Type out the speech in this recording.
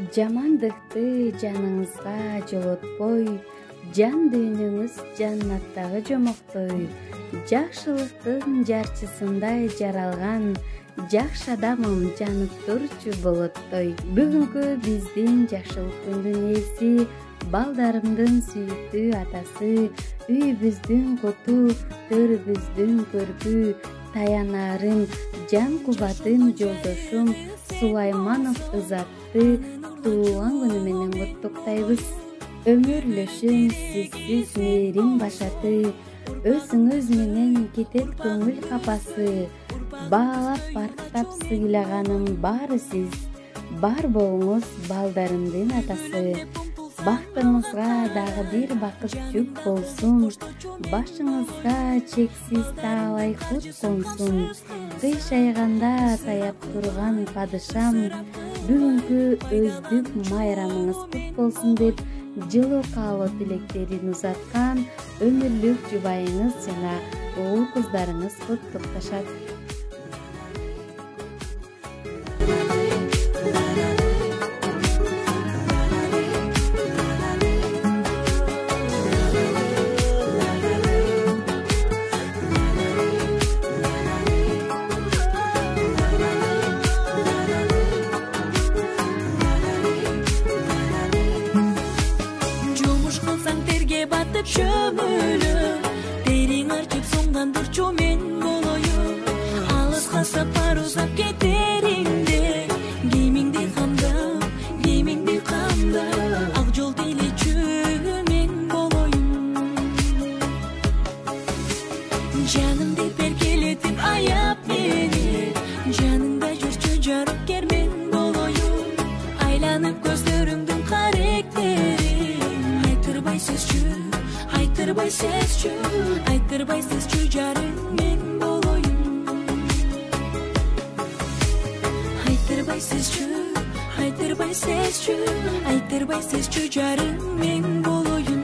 Жамандыкты жаныңызга жолотпой, жан дүйнөңүз жаннаттагы жомоктой, жакшылыктын жарчысындай жаралган жакшы адамым жанып турчу болоттой. Бүгүнкү биздин жакшылык күндүн ээси, балдарымдын сүйүктүү атасы, үйүбүздүн куту, төрүбүздүн көркү, таянарым, жан кубатын жолдошум Сулайманов Ызатты туулган күнү менен куттуктайбыз. Өмүрлөшүм сизсиз мээрим башаты, өзүңүз менен кетет көңүл капасы. Баалап барктап сыйлаганым баары сиз, бар болуңуз балдарымдын атасы. Бактыңызга дагы бир бакыт жүк болсун, башыңызга чексиз таалай кут консун. Кыйшайганда таяп турган падышам, бүгүнкү өздүк майрамыңыз кут болсун деп жылуу каалоо тилектерин узаткан өмүрлүк жубайыңыз жана уул кыздарыңыз куттукташат. Çömülüm, derin arçıp soңдандырчу мен болоюм. Алыска сапар узап кетеринде, кийимиңди камда, ак жол тейлечү мен болоюм. Жанымды перкелетип аяп мени, жаныңда жүрчү жарыккер мен болоюм. Айланып көздөрүңдүн каректерин, айтырбай сезчү жарың мен болоюм. Айтырбай сезчү жарың мен болоюм.